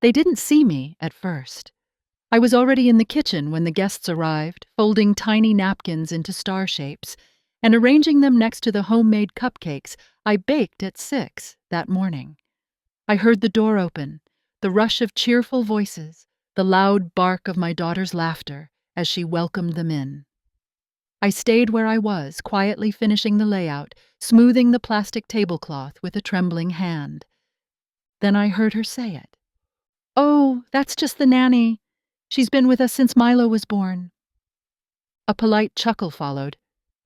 They didn't see me at first. I was already in the kitchen when the guests arrived, folding tiny napkins into star shapes and arranging them next to the homemade cupcakes I baked at 6 that morning. I heard the door open, the rush of cheerful voices, the loud bark of my daughter's laughter as she welcomed them in. I stayed where I was, quietly finishing the layout, smoothing the plastic tablecloth with a trembling hand. Then I heard her say it. "Oh, that's just the nanny. She's been with us since Milo was born." A polite chuckle followed,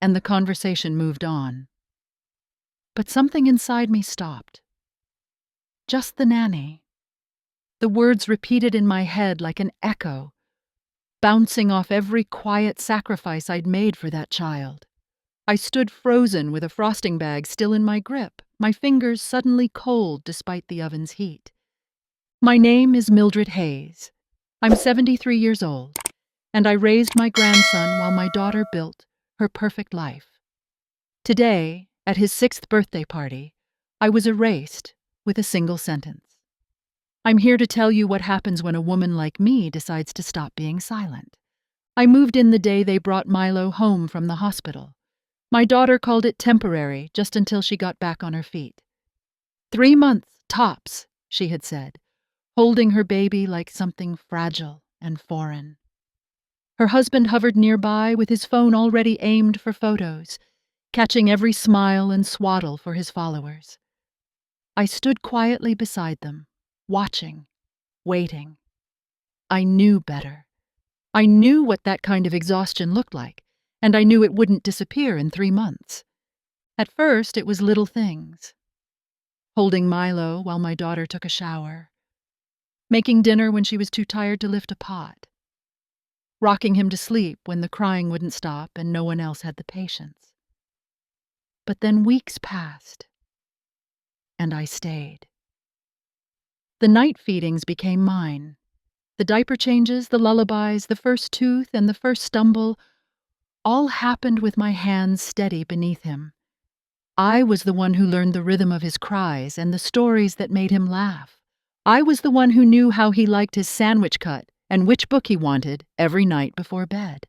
and the conversation moved on. But something inside me stopped. Just the nanny. The words repeated in my head like an echo, bouncing off every quiet sacrifice I'd made for that child. I stood frozen with a frosting bag still in my grip, my fingers suddenly cold despite the oven's heat. My name is Mildred Hayes. I'm 73 years old, and I raised my grandson while my daughter built her perfect life. Today, at his 6th birthday party, I was erased with a single sentence. I'm here to tell you what happens when a woman like me decides to stop being silent. I moved in the day they brought Milo home from the hospital. My daughter called it temporary, just until she got back on her feet. 3 months, tops, she had said, holding her baby like something fragile and foreign. Her husband hovered nearby with his phone already aimed for photos, catching every smile and swaddle for his followers. I stood quietly beside them, watching, waiting. I knew better. I knew what that kind of exhaustion looked like, and I knew it wouldn't disappear in 3 months. At first, it was little things. Holding Milo while my daughter took a shower. Making dinner when she was too tired to lift a pot. Rocking him to sleep when the crying wouldn't stop and no one else had the patience. But then weeks passed, and I stayed. The night feedings became mine. The diaper changes, the lullabies, the first tooth, and the first stumble all happened with my hands steady beneath him. I was the one who learned the rhythm of his cries and the stories that made him laugh. I was the one who knew how he liked his sandwich cut and which book he wanted every night before bed.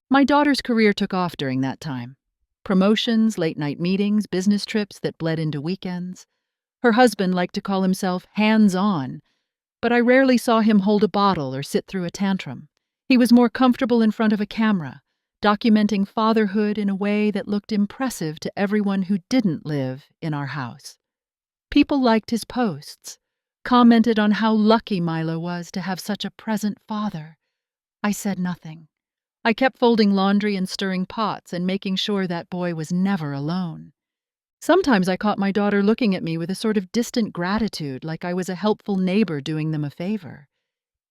My daughter's career took off during that time. Promotions, late-night meetings, business trips that bled into weekends. Her husband liked to call himself hands-on, but I rarely saw him hold a bottle or sit through a tantrum. He was more comfortable in front of a camera, documenting fatherhood in a way that looked impressive to everyone who didn't live in our house. People liked his posts, commented on how lucky Milo was to have such a present father. I said nothing. I kept folding laundry and stirring pots and making sure that boy was never alone. Sometimes I caught my daughter looking at me with a sort of distant gratitude, like I was a helpful neighbor doing them a favor.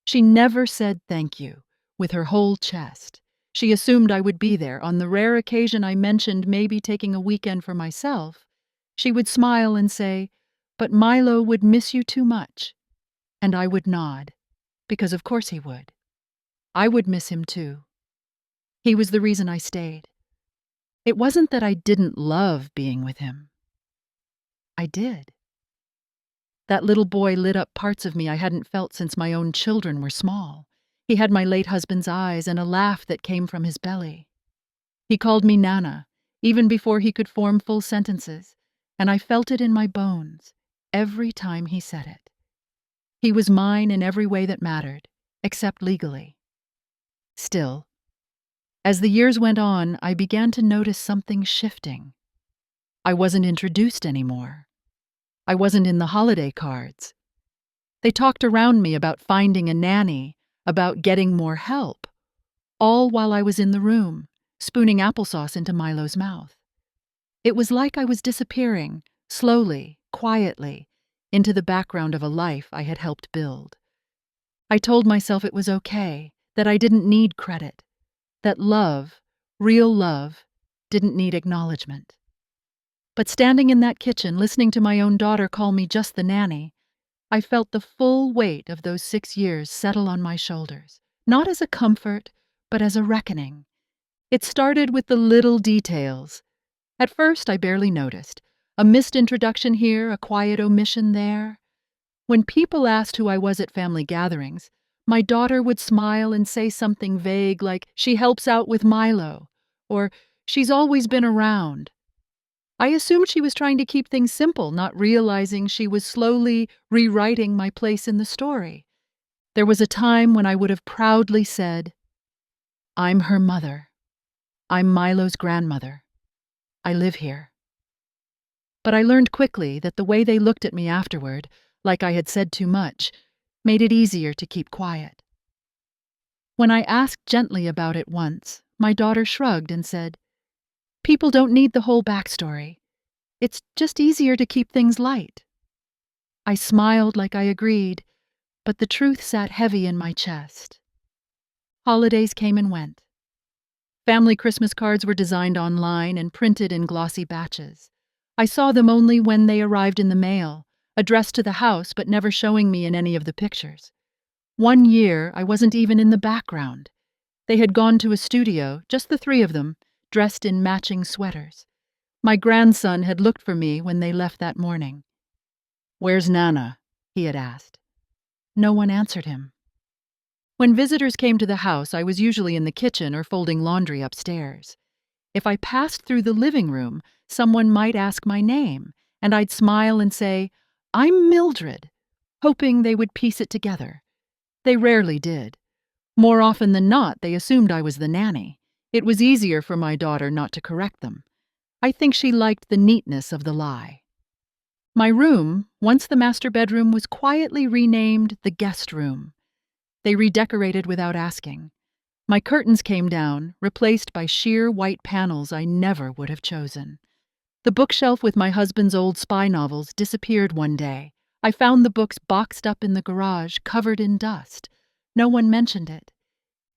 She never said thank you, with her whole chest. She assumed I would be there. On the rare occasion I mentioned maybe taking a weekend for myself, she would smile and say, "But Milo would miss you too much." And I would nod, because of course he would. I would miss him too. He was the reason I stayed. It wasn't that I didn't love being with him. I did. That little boy lit up parts of me I hadn't felt since my own children were small. He had my late husband's eyes and a laugh that came from his belly. He called me Nana, even before he could form full sentences, and I felt it in my bones every time he said it. He was mine in every way that mattered, except legally. Still, as the years went on, I began to notice something shifting. I wasn't introduced anymore. I wasn't in the holiday cards. They talked around me about finding a nanny, about getting more help, all while I was in the room, spooning applesauce into Milo's mouth. It was like I was disappearing, slowly, quietly, into the background of a life I had helped build. I told myself it was okay, that I didn't need credit, that love, real love, didn't need acknowledgement. But standing in that kitchen, listening to my own daughter call me just the nanny, I felt the full weight of those 6 years settle on my shoulders, not as a comfort, but as a reckoning. It started with the little details. At first, I barely noticed. A missed introduction here, a quiet omission there. When people asked who I was at family gatherings, my daughter would smile and say something vague like, "She helps out with Milo," or "She's always been around." I assumed she was trying to keep things simple, not realizing she was slowly rewriting my place in the story. There was a time when I would have proudly said, "I'm her mother. I'm Milo's grandmother. I live here." But I learned quickly that the way they looked at me afterward, like I had said too much, made it easier to keep quiet. When I asked gently about it once, my daughter shrugged and said, "People don't need the whole backstory. It's just easier to keep things light." I smiled like I agreed, but the truth sat heavy in my chest. Holidays came and went. Family Christmas cards were designed online and printed in glossy batches. I saw them only when they arrived in the mail, addressed to the house but never showing me in any of the pictures. One year, I wasn't even in the background. They had gone to a studio, just the three of them, dressed in matching sweaters. My grandson had looked for me when they left that morning. "Where's Nana?" he had asked. No one answered him. When visitors came to the house, I was usually in the kitchen or folding laundry upstairs. If I passed through the living room, someone might ask my name, and I'd smile and say, "I'm Mildred," hoping they would piece it together. They rarely did. More often than not, they assumed I was the nanny. It was easier for my daughter not to correct them. I think she liked the neatness of the lie. My room, once the master bedroom, was quietly renamed the guest room. They redecorated without asking. My curtains came down, replaced by sheer white panels I never would have chosen. The bookshelf with my husband's old spy novels disappeared one day. I found the books boxed up in the garage, covered in dust. No one mentioned it.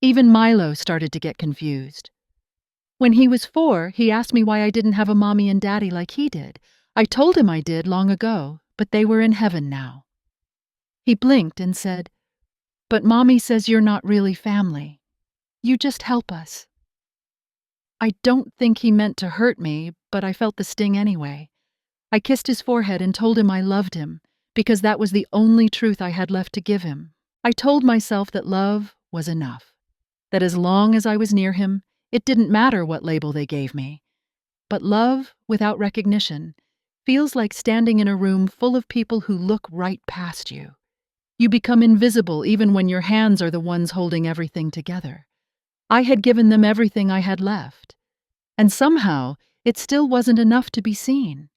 Even Milo started to get confused. When he was 4, he asked me why I didn't have a mommy and daddy like he did. I told him I did long ago, but they were in heaven now. He blinked and said, "But Mommy says you're not really family. You just help us." I don't think he meant to hurt me, but I felt the sting anyway. I kissed his forehead and told him I loved him, because that was the only truth I had left to give him. I told myself that love was enough, that as long as I was near him, it didn't matter what label they gave me. But love, without recognition, feels like standing in a room full of people who look right past you. You become invisible even when your hands are the ones holding everything together. I had given them everything I had left, and somehow it still wasn't enough to be seen.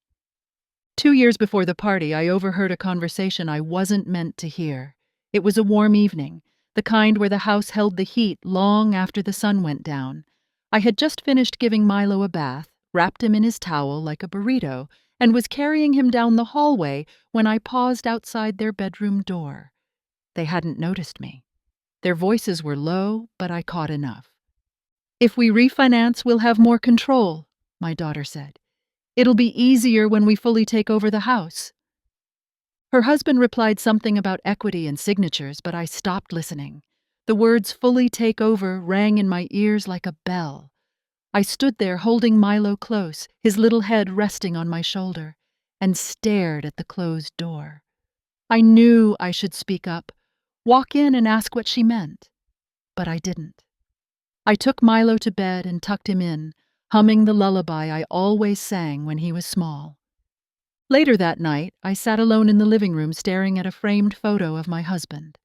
2 years before the party, I overheard a conversation I wasn't meant to hear. It was a warm evening, the kind where the house held the heat long after the sun went down. I had just finished giving Milo a bath, wrapped him in his towel like a burrito, and was carrying him down the hallway when I paused outside their bedroom door. They hadn't noticed me. Their voices were low, but I caught enough. "If we refinance, we'll have more control," my daughter said. "It'll be easier when we fully take over the house." Her husband replied something about equity and signatures, but I stopped listening. The words "fully take over" rang in my ears like a bell. I stood there holding Milo close, his little head resting on my shoulder, and stared at the closed door. I knew I should speak up, walk in and ask what she meant, but I didn't. I took Milo to bed and tucked him in, humming the lullaby I always sang when he was small. Later that night, I sat alone in the living room staring at a framed photo of my husband.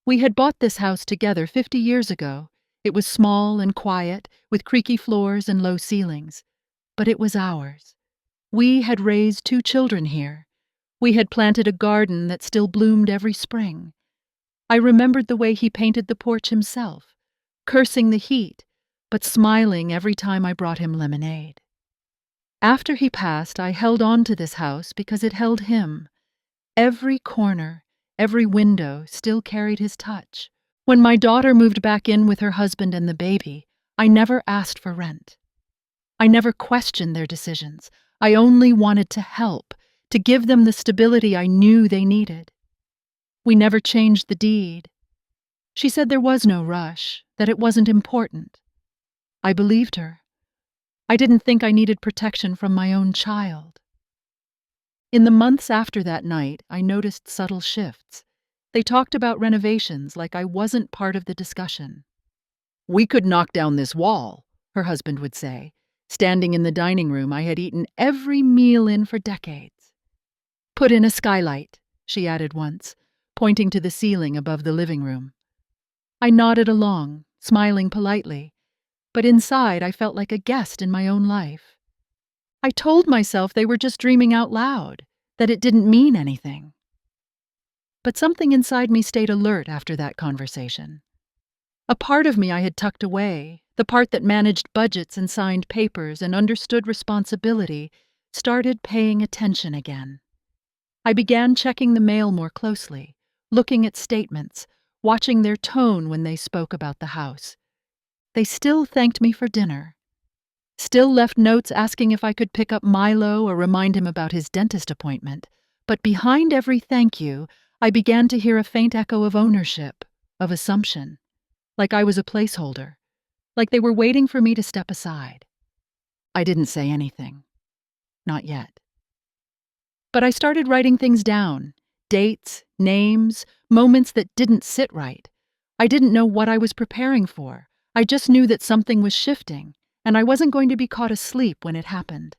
We had bought this house together 50 years ago. It was small and quiet, with creaky floors and low ceilings. But it was ours. We had raised 2 children here. We had planted a garden that still bloomed every spring. I remembered the way he painted the porch himself, cursing the heat, but smiling every time I brought him lemonade. After he passed, I held on to this house because it held him. Every corner, every window still carried his touch. When my daughter moved back in with her husband and the baby, I never asked for rent. I never questioned their decisions. I only wanted to help, to give them the stability I knew they needed. We never changed the deed. She said there was no rush, that it wasn't important. I believed her. I didn't think I needed protection from my own child. In the months after that night, I noticed subtle shifts. They talked about renovations like I wasn't part of the discussion. "We could knock down this wall," her husband would say, standing in the dining room I had eaten every meal in for decades. "Put in a skylight," she added once, pointing to the ceiling above the living room. I nodded along, smiling politely, but inside I felt like a guest in my own life. I told myself they were just dreaming out loud, that it didn't mean anything. But something inside me stayed alert after that conversation. A part of me I had tucked away, the part that managed budgets and signed papers and understood responsibility, started paying attention again. I began checking the mail more closely, looking at statements, watching their tone when they spoke about the house. They still thanked me for dinner, still left notes asking if I could pick up Milo or remind him about his dentist appointment. But behind every thank you, I began to hear a faint echo of ownership, of assumption, like I was a placeholder, like they were waiting for me to step aside. I didn't say anything. Not yet. But I started writing things down, dates, names, moments that didn't sit right. I didn't know what I was preparing for. I just knew that something was shifting, and I wasn't going to be caught asleep when it happened.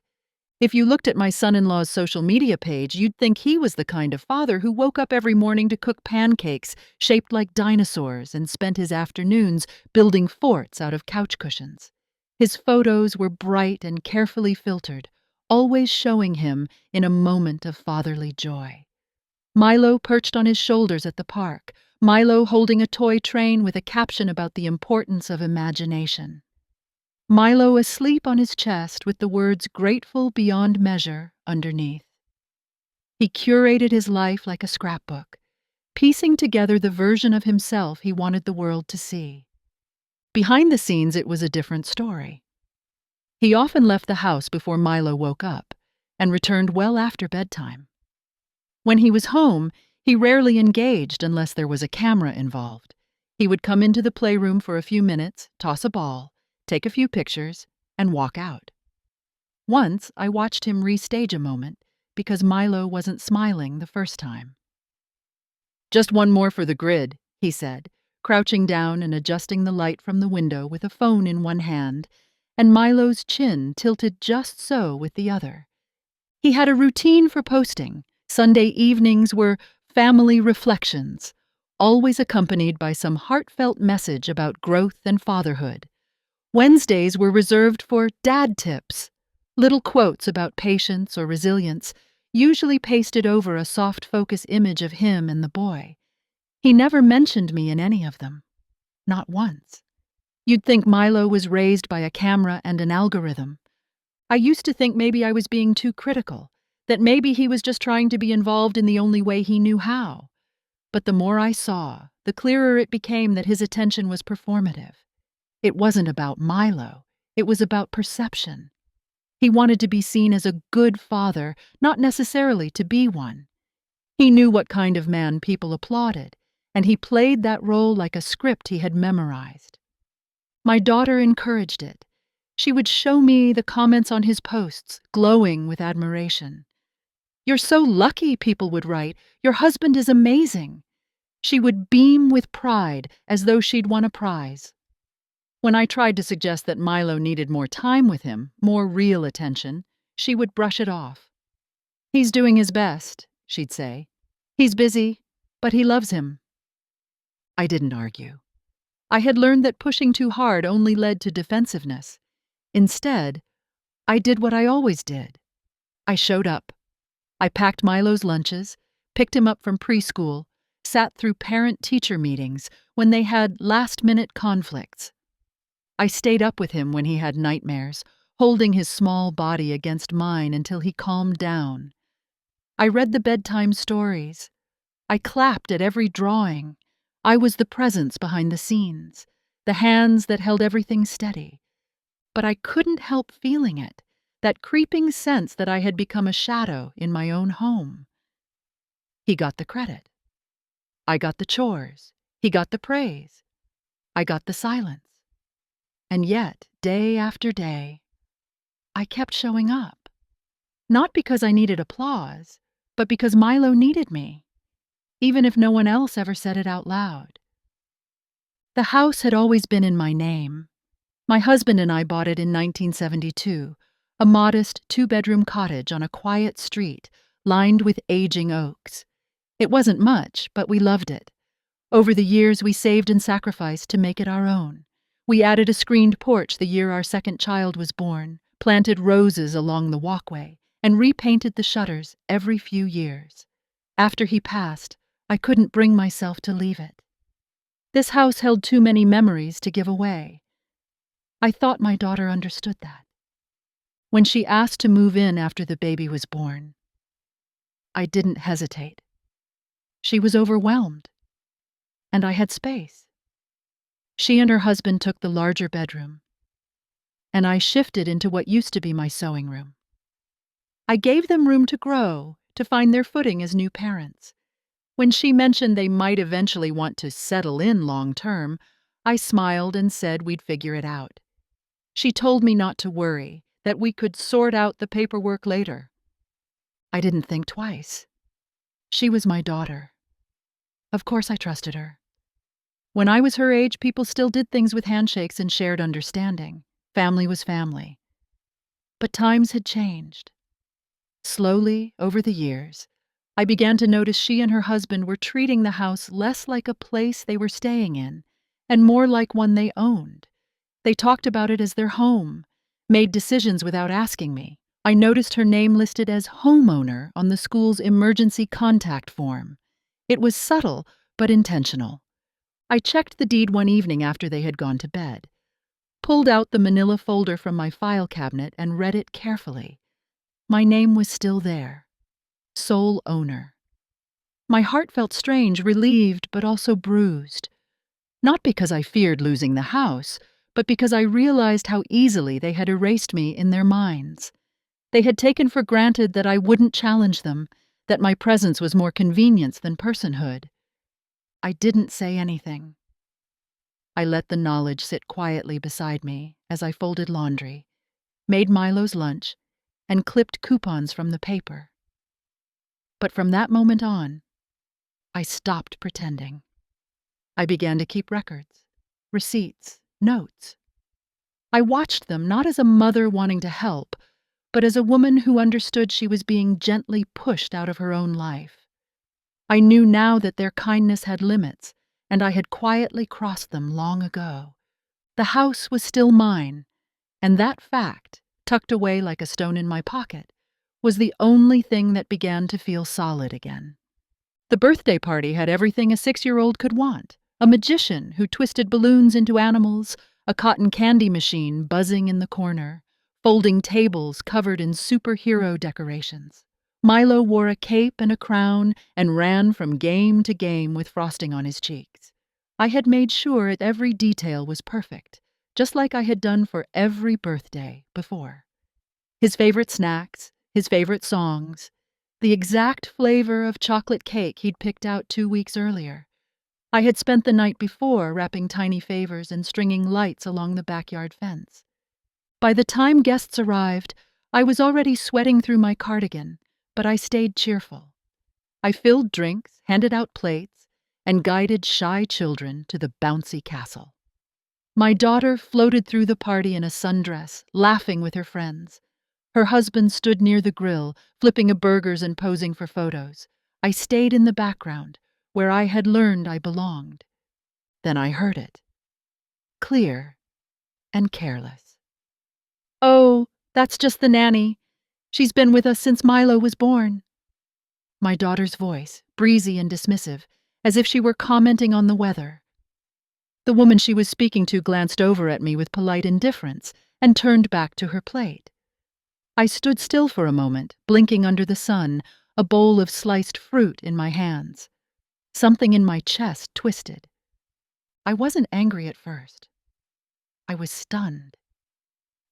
If you looked at my son-in-law's social media page, you'd think he was the kind of father who woke up every morning to cook pancakes shaped like dinosaurs and spent his afternoons building forts out of couch cushions. His photos were bright and carefully filtered, always showing him in a moment of fatherly joy. Milo perched on his shoulders at the park, Milo holding a toy train with a caption about the importance of imagination. Milo asleep on his chest with the words "grateful beyond measure" underneath. He curated his life like a scrapbook, piecing together the version of himself he wanted the world to see. Behind the scenes, it was a different story. He often left the house before Milo woke up and returned well after bedtime. When he was home, he rarely engaged unless there was a camera involved. He would come into the playroom for a few minutes, toss a ball, take a few pictures, and walk out. Once, I watched him restage a moment because Milo wasn't smiling the first time. "Just one more for the grid," he said, crouching down and adjusting the light from the window with a phone in one hand, and Milo's chin tilted just so with the other. He had a routine for posting. Sunday evenings were family reflections, always accompanied by some heartfelt message about growth and fatherhood. Wednesdays were reserved for dad tips, little quotes about patience or resilience, usually pasted over a soft focus image of him and the boy. He never mentioned me in any of them. Not once. You'd think Milo was raised by a camera and an algorithm. I used to think maybe I was being too critical, that maybe he was just trying to be involved in the only way he knew how. But the more I saw, the clearer it became that his attention was performative. It wasn't about Milo. It was about perception. He wanted to be seen as a good father, not necessarily to be one. He knew what kind of man people applauded, and he played that role like a script he had memorized. My daughter encouraged it. She would show me the comments on his posts, glowing with admiration. "You're so lucky," people would write. "Your husband is amazing." She would beam with pride as though she'd won a prize. When I tried to suggest that Milo needed more time with him, more real attention, she would brush it off. "He's doing his best," she'd say. "He's busy, but he loves him." I didn't argue. I had learned that pushing too hard only led to defensiveness. Instead, I did what I always did. I showed up. I packed Milo's lunches, picked him up from preschool, sat through parent-teacher meetings when they had last-minute conflicts. I stayed up with him when he had nightmares, holding his small body against mine until he calmed down. I read the bedtime stories. I clapped at every drawing. I was the presence behind the scenes, the hands that held everything steady. But I couldn't help feeling it, that creeping sense that I had become a shadow in my own home. He got the credit. I got the chores. He got the praise. I got the silence. And yet, day after day, I kept showing up. Not because I needed applause, but because Milo needed me, even if no one else ever said it out loud. The house had always been in my name. My husband and I bought it in 1972, a modest two-bedroom cottage on a quiet street lined with aging oaks. It wasn't much, but we loved it. Over the years, we saved and sacrificed to make it our own. We added a screened porch the year our second child was born, planted roses along the walkway, and repainted the shutters every few years. After he passed, I couldn't bring myself to leave it. This house held too many memories to give away. I thought my daughter understood that. When she asked to move in after the baby was born, I didn't hesitate. She was overwhelmed, and I had space. She and her husband took the larger bedroom, and I shifted into what used to be my sewing room. I gave them room to grow, to find their footing as new parents. When she mentioned they might eventually want to settle in long term, I smiled and said we'd figure it out. She told me not to worry, that we could sort out the paperwork later. I didn't think twice. She was my daughter. Of course I trusted her. When I was her age, people still did things with handshakes and shared understanding. Family was family. But times had changed. Slowly, over the years, I began to notice she and her husband were treating the house less like a place they were staying in, and more like one they owned. They talked about it as their home, made decisions without asking me. I noticed her name listed as homeowner on the school's emergency contact form. It was subtle, but intentional. I checked the deed one evening after they had gone to bed, pulled out the manila folder from my file cabinet and read it carefully. My name was still there. Sole owner. My heart felt strange, relieved, but also bruised. Not because I feared losing the house, but because I realized how easily they had erased me in their minds. They had taken for granted that I wouldn't challenge them, that my presence was more convenience than personhood. I didn't say anything. I let the knowledge sit quietly beside me as I folded laundry, made Milo's lunch, and clipped coupons from the paper. But from that moment on, I stopped pretending. I began to keep records, receipts, notes. I watched them not as a mother wanting to help, but as a woman who understood she was being gently pushed out of her own life. I knew now that their kindness had limits, and I had quietly crossed them long ago. The house was still mine, and that fact, tucked away like a stone in my pocket, was the only thing that began to feel solid again. The birthday party had everything a 6-year-old could want: a magician who twisted balloons into animals, a cotton candy machine buzzing in the corner, folding tables covered in superhero decorations. Milo wore a cape and a crown and ran from game to game with frosting on his cheeks. I had made sure that every detail was perfect, just like I had done for every birthday before. His favorite snacks, his favorite songs, the exact flavor of chocolate cake he'd picked out 2 weeks earlier. I had spent the night before wrapping tiny favors and stringing lights along the backyard fence. By the time guests arrived, I was already sweating through my cardigan, but I stayed cheerful. I filled drinks, handed out plates, and guided shy children to the bouncy castle. My daughter floated through the party in a sundress, laughing with her friends. Her husband stood near the grill, flipping burgers and posing for photos. I stayed in the background, where I had learned I belonged. Then I heard it. Clear and careless. "Oh, that's just the nanny. She's been with us since Milo was born." My daughter's voice, breezy and dismissive, as if she were commenting on the weather. The woman she was speaking to glanced over at me with polite indifference and turned back to her plate. I stood still for a moment, blinking under the sun, a bowl of sliced fruit in my hands. Something in my chest twisted. I wasn't angry at first. I was stunned.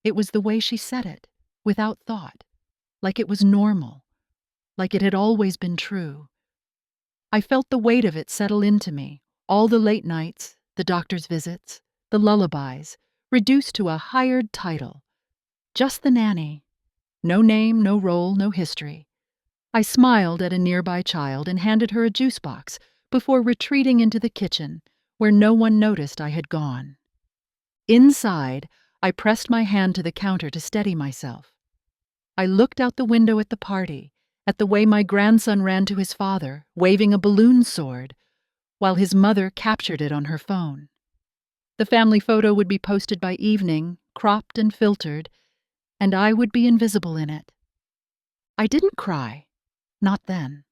It was the way she said it, without thought, like it was normal, like it had always been true. I felt the weight of it settle into me, all the late nights, the doctor's visits, the lullabies, reduced to a hired title. Just the nanny. No name, no role, no history. I smiled at a nearby child and handed her a juice box before retreating into the kitchen, where no one noticed I had gone. Inside, I pressed my hand to the counter to steady myself. I looked out the window at the party, at the way my grandson ran to his father, waving a balloon sword, while his mother captured it on her phone. The family photo would be posted by evening, cropped and filtered, and I would be invisible in it. I didn't cry, not then.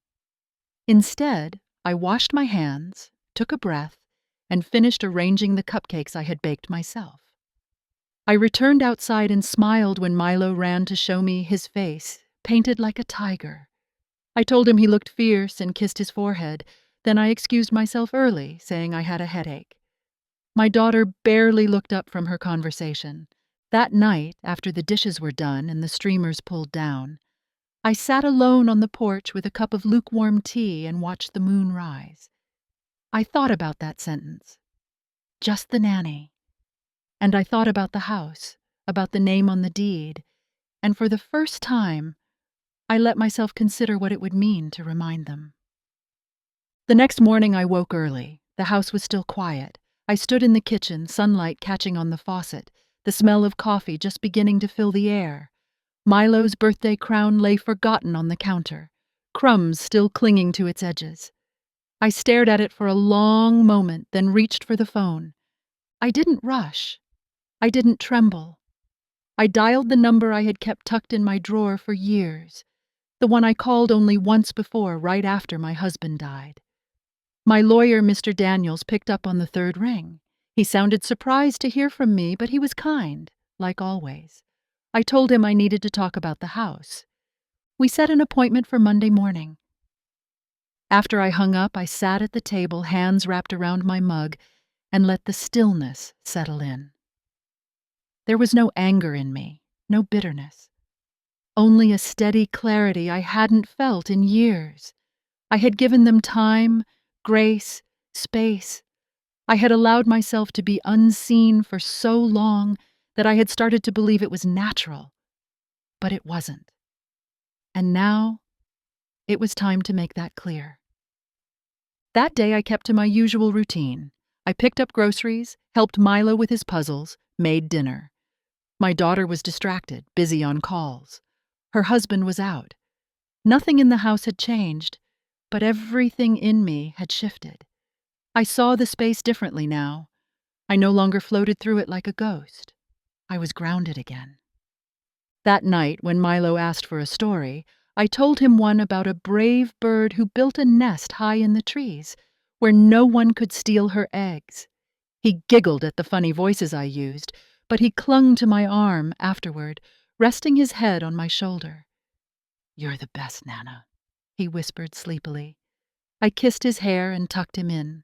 Instead, I washed my hands, took a breath, and finished arranging the cupcakes I had baked myself. I returned outside and smiled when Milo ran to show me his face, painted like a tiger. I told him he looked fierce and kissed his forehead. Then I excused myself early, saying I had a headache. My daughter barely looked up from her conversation. That night, after the dishes were done and the streamers pulled down, I sat alone on the porch with a cup of lukewarm tea and watched the moon rise. I thought about that sentence. Just the nanny. And I thought about the house, about the name on the deed, and for the first time, I let myself consider what it would mean to remind them. The next morning I woke early. The house was still quiet. I stood in the kitchen, sunlight catching on the faucet, the smell of coffee just beginning to fill the air. Milo's birthday crown lay forgotten on the counter, crumbs still clinging to its edges. I stared at it for a long moment, then reached for the phone. I didn't rush. I didn't tremble. I dialed the number I had kept tucked in my drawer for years, the one I called only once before, right after my husband died. My lawyer, Mr. Daniels, picked up on the third ring. He sounded surprised to hear from me, but he was kind, like always. I told him I needed to talk about the house. We set an appointment for Monday morning. After I hung up, I sat at the table, hands wrapped around my mug, and let the stillness settle in. There was no anger in me, no bitterness. Only a steady clarity I hadn't felt in years. I had given them time, grace, space. I had allowed myself to be unseen for so long that I had started to believe it was natural. But it wasn't. And now, it was time to make that clear. That day I kept to my usual routine. I picked up groceries, helped Milo with his puzzles, made dinner. My daughter was distracted, busy on calls. Her husband was out. Nothing in the house had changed, but everything in me had shifted. I saw the space differently now. I no longer floated through it like a ghost. I was grounded again. That night, when Milo asked for a story, I told him one about a brave bird who built a nest high in the trees, where no one could steal her eggs. He giggled at the funny voices I used, but he clung to my arm afterward, resting his head on my shoulder. "You're the best, Nana," he whispered sleepily. I kissed his hair and tucked him in.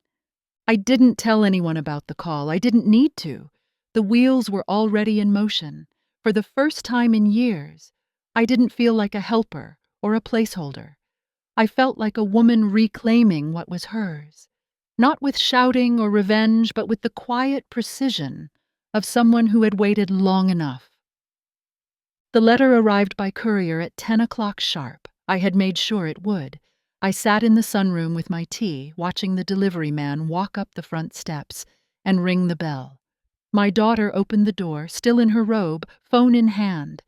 I didn't tell anyone about the call. I didn't need to. The wheels were already in motion. For the first time in years, I didn't feel like a helper or a placeholder. I felt like a woman reclaiming what was hers, not with shouting or revenge, but with the quiet precision of someone who had waited long enough. The letter arrived by courier at 10 o'clock sharp. I had made sure it would. I sat in the sunroom with my tea, watching the delivery man walk up the front steps and ring the bell. My daughter opened the door, still in her robe, phone in hand.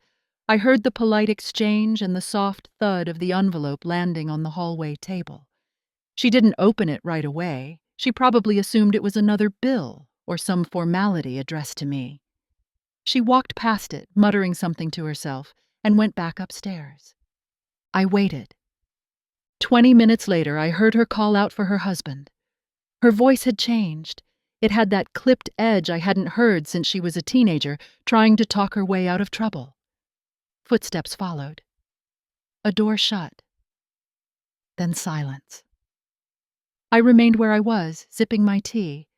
I heard the polite exchange and the soft thud of the envelope landing on the hallway table. She didn't open it right away. She probably assumed it was another bill or some formality addressed to me. She walked past it, muttering something to herself, and went back upstairs. I waited. 20 minutes later, I heard her call out for her husband. Her voice had changed. It had that clipped edge I hadn't heard since she was a teenager, trying to talk her way out of trouble. Footsteps followed. A door shut. Then silence. I remained where I was, sipping my tea,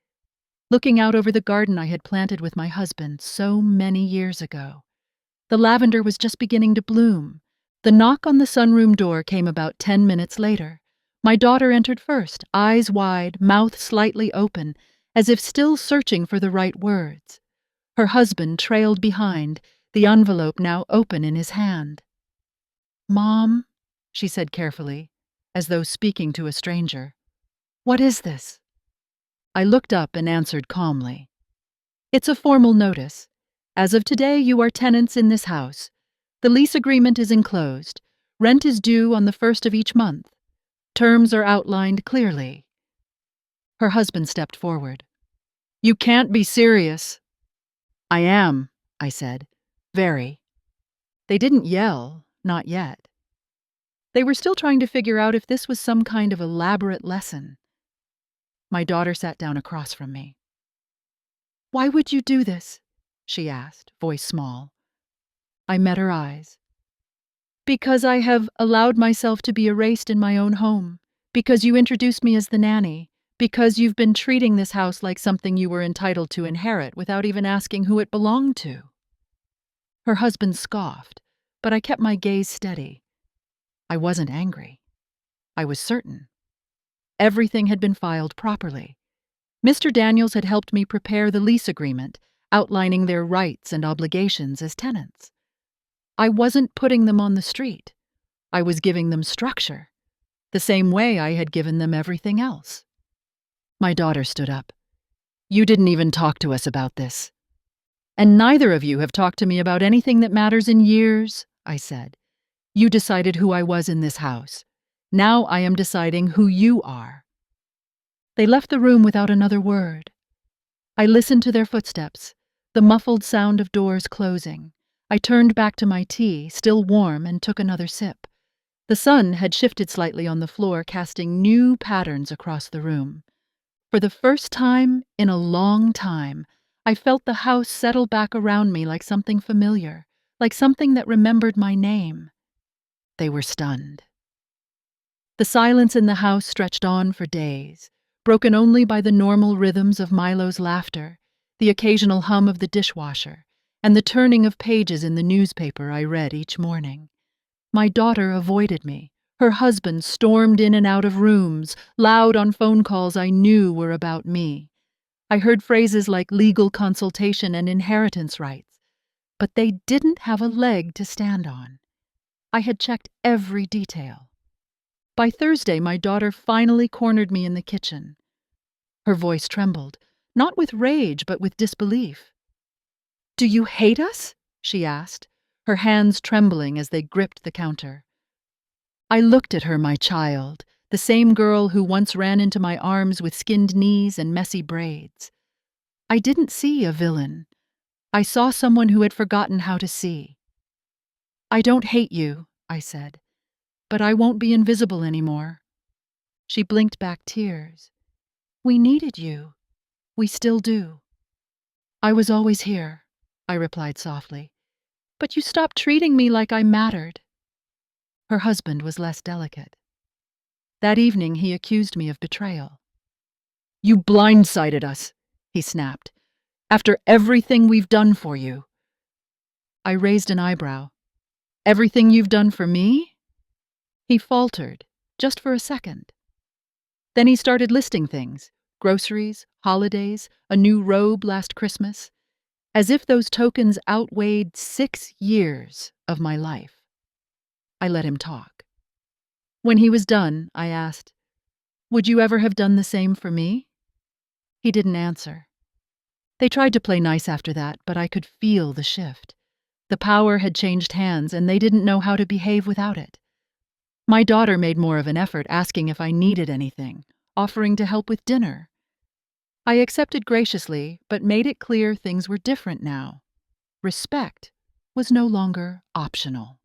looking out over the garden I had planted with my husband so many years ago. The lavender was just beginning to bloom. The knock on the sunroom door came about 10 minutes later. My daughter entered first, eyes wide, mouth slightly open, as if still searching for the right words. Her husband trailed behind, the envelope now open in his hand. "Mom?" she said carefully, as though speaking to a stranger. What is this? I looked up and answered calmly. It's a formal notice. As of today, you are tenants in this house. The lease agreement is enclosed. Rent is due on the first of each month. Terms are outlined clearly. Her husband stepped forward. You can't be serious. I am, I said. Very. They didn't yell, not yet. They were still trying to figure out if this was some kind of elaborate lesson. My daughter sat down across from me. Why would you do this? She asked, voice small. I met her eyes. Because I have allowed myself to be erased in my own home. Because you introduced me as the nanny. Because you've been treating this house like something you were entitled to inherit without even asking who it belonged to. Her husband scoffed, but I kept my gaze steady. I wasn't angry. I was certain. Everything had been filed properly. Mr. Daniels had helped me prepare the lease agreement, outlining their rights and obligations as tenants. I wasn't putting them on the street. I was giving them structure, the same way I had given them everything else. My daughter stood up. You didn't even talk to us about this. And neither of you have talked to me about anything that matters in years, I said. You decided who I was in this house. Now I am deciding who you are. They left the room without another word. I listened to their footsteps, the muffled sound of doors closing. I turned back to my tea, still warm, and took another sip. The sun had shifted slightly on the floor, casting new patterns across the room. For the first time in a long time, I felt the house settle back around me like something familiar, like something that remembered my name. They were stunned. The silence in the house stretched on for days, broken only by the normal rhythms of Milo's laughter, the occasional hum of the dishwasher, and the turning of pages in the newspaper I read each morning. My daughter avoided me. Her husband stormed in and out of rooms, loud on phone calls I knew were about me. I heard phrases like legal consultation and inheritance rights, but they didn't have a leg to stand on. I had checked every detail. By Thursday, my daughter finally cornered me in the kitchen. Her voice trembled, not with rage, but with disbelief. Do you hate us? She asked, her hands trembling as they gripped the counter. I looked at her, my child, the same girl who once ran into my arms with skinned knees and messy braids. I didn't see a villain. I saw someone who had forgotten how to see. I don't hate you, I said, but I won't be invisible anymore. She blinked back tears. We needed you. We still do. I was always here, I replied softly, but you stopped treating me like I mattered. Her husband was less delicate. That evening he accused me of betrayal. You blindsided us, he snapped, after everything we've done for you. I raised an eyebrow. Everything you've done for me? He faltered, just for a second. Then he started listing things, groceries, holidays, a new robe last Christmas, as if those tokens outweighed 6 years of my life. I let him talk. When he was done, I asked, would you ever have done the same for me? He didn't answer. They tried to play nice after that, but I could feel the shift. The power had changed hands, and they didn't know how to behave without it. My daughter made more of an effort, asking if I needed anything, offering to help with dinner. I accepted graciously, but made it clear things were different now. Respect was no longer optional.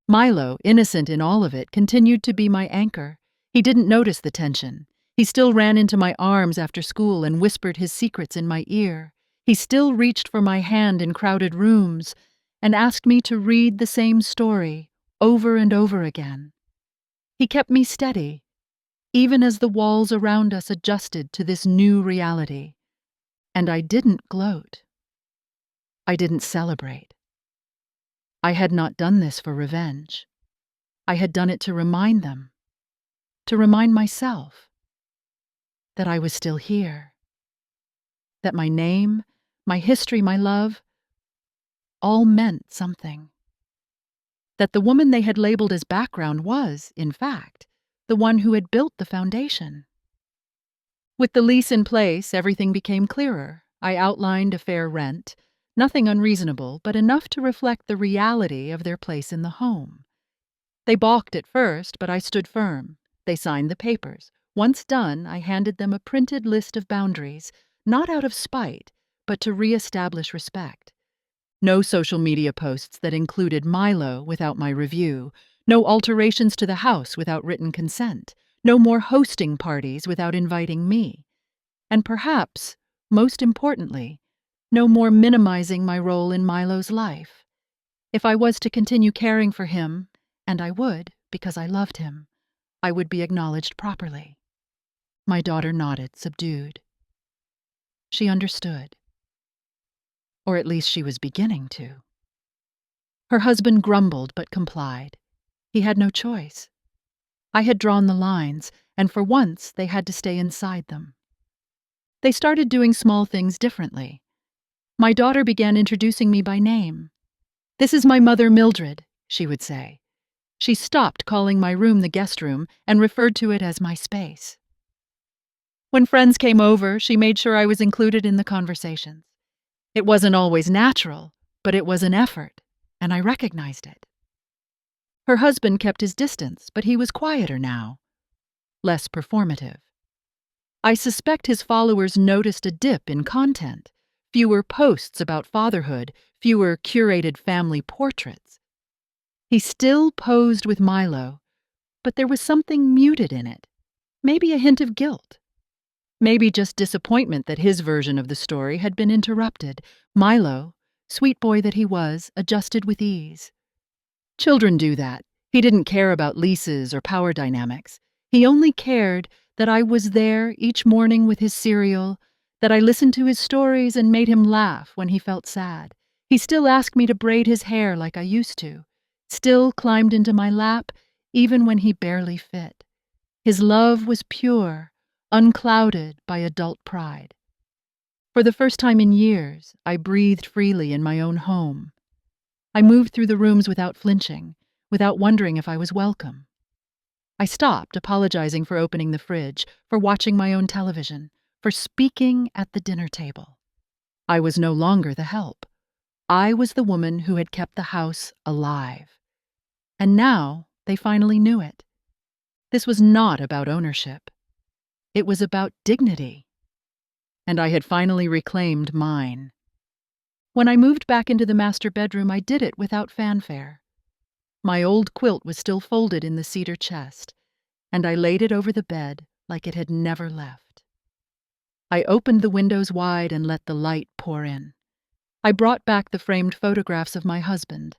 Milo, innocent in all of it, continued to be my anchor. He didn't notice the tension. He still ran into my arms after school and whispered his secrets in my ear. He still reached for my hand in crowded rooms and asked me to read the same story over and over again. He kept me steady, even as the walls around us adjusted to this new reality. And I didn't gloat. I didn't celebrate. I had not done this for revenge. I had done it to remind them, to remind myself that I was still here, that my name, my history, my love, all meant something. that the woman they had labeled as background was, in fact, the one who had built the foundation. With the lease in place, everything became clearer. I outlined a fair rent, nothing unreasonable, but enough to reflect the reality of their place in the home. They balked at first, but I stood firm. They signed the papers. Once done, I handed them a printed list of boundaries, not out of spite, but to re-establish respect. No social media posts that included Milo without my review, no alterations to the house without written consent, no more hosting parties without inviting me. And perhaps, most importantly, no more minimizing my role in Milo's life. If I was to continue caring for him, and I would, because I loved him, I would be acknowledged properly. My daughter nodded, subdued. She understood. Or at least she was beginning to. Her husband grumbled but complied. He had no choice. I had drawn the lines, and for once they had to stay inside them. They started doing small things differently. My daughter began introducing me by name. "This is my mother, Mildred," she would say. She stopped calling my room the guest room and referred to it as my space. When friends came over, she made sure I was included in the conversations. It wasn't always natural, but it was an effort, and I recognized it. Her husband kept his distance, but he was quieter now, less performative. I suspect his followers noticed a dip in content, fewer posts about fatherhood, fewer curated family portraits. He still posed with Milo, but there was something muted in it, maybe a hint of guilt. Maybe just disappointment that his version of the story had been interrupted. Milo, sweet boy that he was, adjusted with ease. Children do that. He didn't care about leases or power dynamics. He only cared that I was there each morning with his cereal, that I listened to his stories and made him laugh when he felt sad. He still asked me to braid his hair like I used to, still climbed into my lap even when he barely fit. His love was pure, unclouded by adult pride. For the first time in years, I breathed freely in my own home. I moved through the rooms without flinching, without wondering if I was welcome. I stopped apologizing for opening the fridge, for watching my own television, for speaking at the dinner table. I was no longer the help. I was the woman who had kept the house alive. And now they finally knew it. This was not about ownership. It was about dignity. And I had finally reclaimed mine. When I moved back into the master bedroom, I did it without fanfare. My old quilt was still folded in the cedar chest, and I laid it over the bed like it had never left. I opened the windows wide and let the light pour in. I brought back the framed photographs of my husband,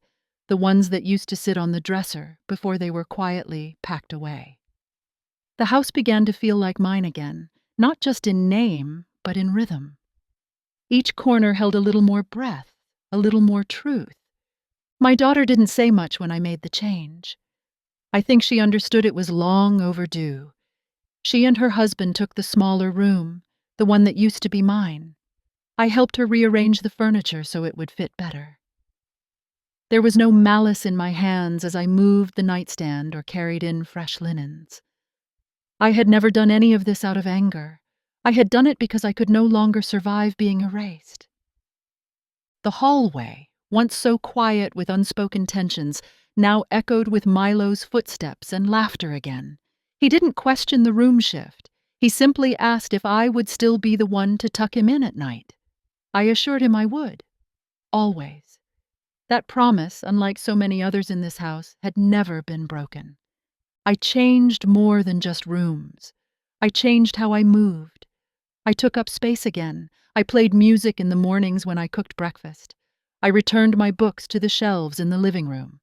the ones that used to sit on the dresser before they were quietly packed away. The house began to feel like mine again, not just in name, but in rhythm. Each corner held a little more breath, a little more truth. My daughter didn't say much when I made the change. I think she understood it was long overdue. She and her husband took the smaller room, the one that used to be mine. I helped her rearrange the furniture so it would fit better. There was no malice in my hands as I moved the nightstand or carried in fresh linens. I had never done any of this out of anger. I had done it because I could no longer survive being erased. The hallway, once so quiet with unspoken tensions, now echoed with Milo's footsteps and laughter again. He didn't question the room shift. He simply asked if I would still be the one to tuck him in at night. I assured him I would. Always. That promise, unlike so many others in this house, had never been broken. I changed more than just rooms. I changed how I moved. I took up space again. I played music in the mornings when I cooked breakfast. I returned my books to the shelves in the living room.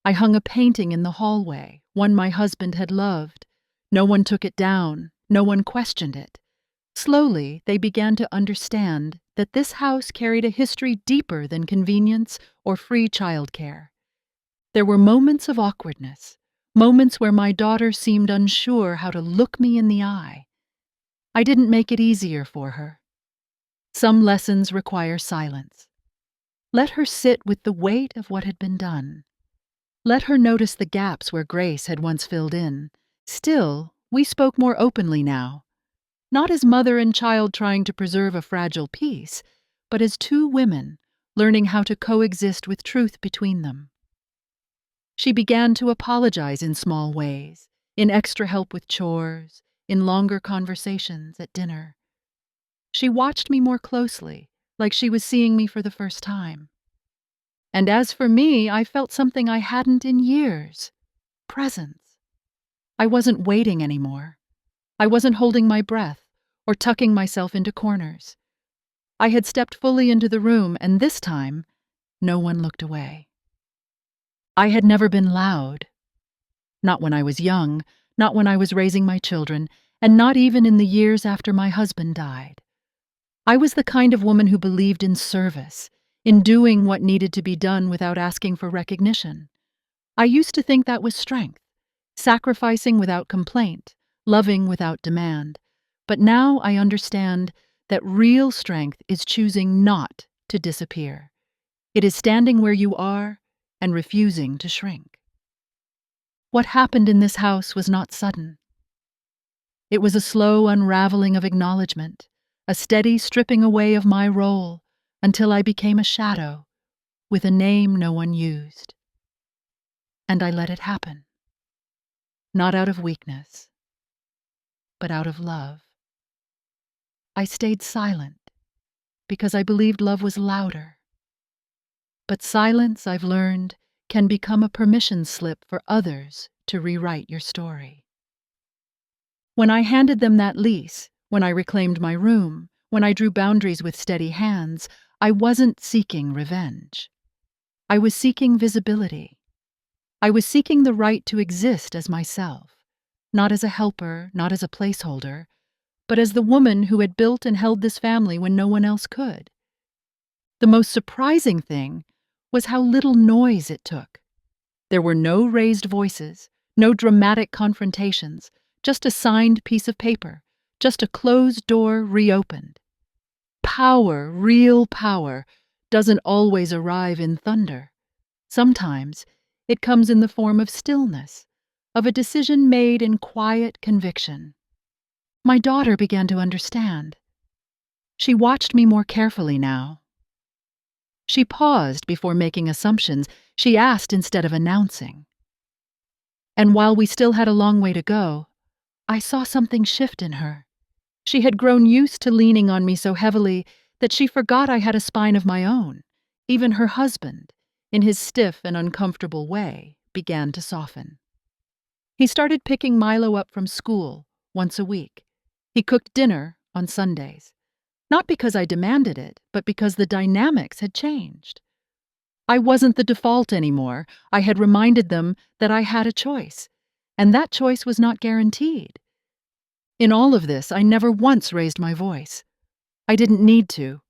I hung a painting in the hallway, one my husband had loved. No one took it down. No one questioned it. Slowly, they began to understand that this house carried a history deeper than convenience or free childcare. There were moments of awkwardness, moments where my daughter seemed unsure how to look me in the eye. I didn't make it easier for her. Some lessons require silence. Let her sit with the weight of what had been done. let her notice the gaps where Grace had once filled in. Still, we spoke more openly now, not as mother and child trying to preserve a fragile peace, but as two women learning how to coexist with truth between them. She began to apologize in small ways, in extra help with chores, in longer conversations at dinner. She watched me more closely, like she was seeing me for the first time. And as for me, I felt something I hadn't in years: presence. I wasn't waiting anymore. I wasn't holding my breath or tucking myself into corners. I had stepped fully into the room, and this time, no one looked away. I had never been loud. Not when I was young, not when I was raising my children, and not even in the years after my husband died. I was the kind of woman who believed in service, in doing what needed to be done without asking for recognition. I used to think that was strength, sacrificing without complaint, loving without demand. But now I understand that real strength is choosing not to disappear. It is standing where you are and refusing to shrink. What happened in this house was not sudden. It was a slow unraveling of acknowledgement, a steady stripping away of my role, until I became a shadow, with a name no one used. And I let it happen. Not out of weakness, but out of love. I stayed silent, because I believed love was louder. But silence, I've learned, can become a permission slip for others to rewrite your story. When I handed them that lease, when I reclaimed my room, when I drew boundaries with steady hands, I wasn't seeking revenge. I was seeking visibility. I was seeking the right to exist as myself, not as a helper, not as a placeholder, but as the woman who had built and held this family when no one else could. The most surprising thing was how little noise it took. There were no raised voices, no dramatic confrontations, just a signed piece of paper, just a closed door reopened. Power, real power, doesn't always arrive in thunder. Sometimes it comes in the form of stillness, of a decision made in quiet conviction. My daughter began to understand. She watched me more carefully now. She paused before making assumptions. She asked instead of announcing. And while we still had a long way to go, I saw something shift in her. She had grown used to leaning on me so heavily that she forgot I had a spine of my own. Even her husband, in his stiff and uncomfortable way, began to soften. He started picking Milo up from school once a week. He cooked dinner on Sundays. Not because I demanded it, but because the dynamics had changed. I wasn't the default anymore. I had reminded them that I had a choice, and that choice was not guaranteed. In all of this, I never once raised my voice. I didn't need to.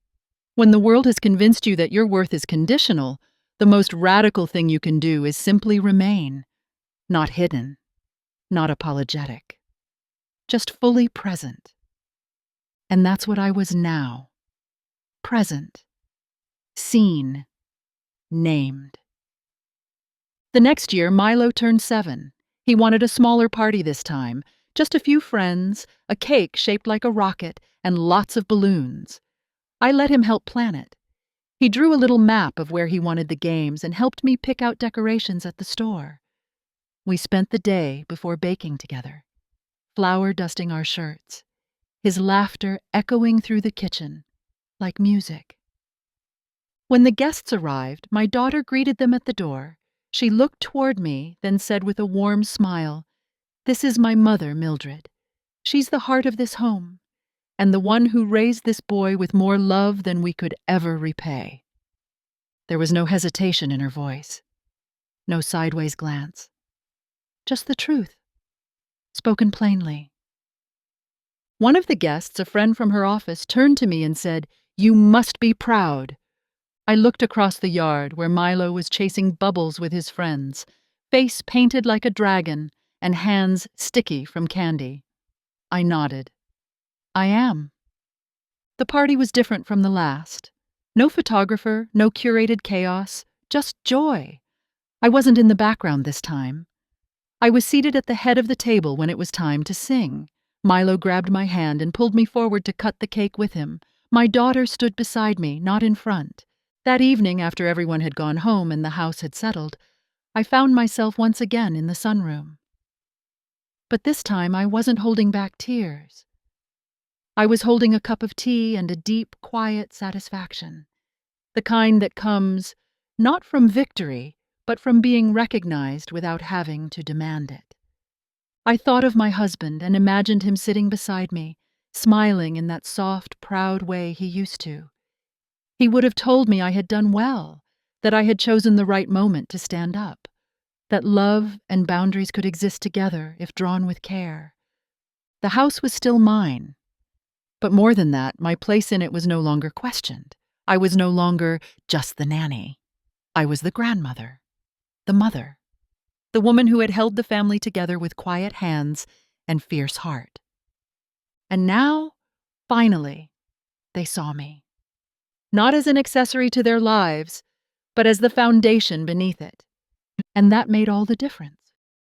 When the world has convinced you that your worth is conditional, the most radical thing you can do is simply remain, not hidden, not apologetic, just fully present. And that's what I was now. Present. Seen. Named. The next year, Milo turned 7. He wanted a smaller party this time, just a few friends, a cake shaped like a rocket, and lots of balloons. I let him help plan it. He drew a little map of where he wanted the games and helped me pick out decorations at the store. We spent the day before baking together, flour dusting our shirts, his laughter echoing through the kitchen like music. When the guests arrived, my daughter greeted them at the door. She looked toward me, then said with a warm smile, "This is my mother, Mildred. She's the heart of this home, and the one who raised this boy with more love than we could ever repay." There was no hesitation in her voice, no sideways glance. Just the truth, spoken plainly. One of the guests, a friend from her office, turned to me and said, "You must be proud." I looked across the yard where Milo was chasing bubbles with his friends, face painted like a dragon and hands sticky from candy. I nodded. I am. The party was different from the last. No photographer, no curated chaos, just joy. I wasn't in the background this time. I was seated at the head of the table when it was time to sing. Milo grabbed my hand and pulled me forward to cut the cake with him. My daughter stood beside me, not in front. That evening, after everyone had gone home and the house had settled, I found myself once again in the sunroom. But this time I wasn't holding back tears. I was holding a cup of tea and a deep, quiet satisfaction. The kind that comes not from victory, but from being recognized without having to demand it. I thought of my husband and imagined him sitting beside me, smiling in that soft, proud way he used to. He would have told me I had done well, that I had chosen the right moment to stand up, that love and boundaries could exist together if drawn with care. The house was still mine, but more than that, my place in it was no longer questioned. I was no longer just the nanny. I was the grandmother, the mother, the woman who had held the family together with quiet hands and fierce heart. And now, finally, they saw me. Not as an accessory to their lives, but as the foundation beneath it. And that made all the difference.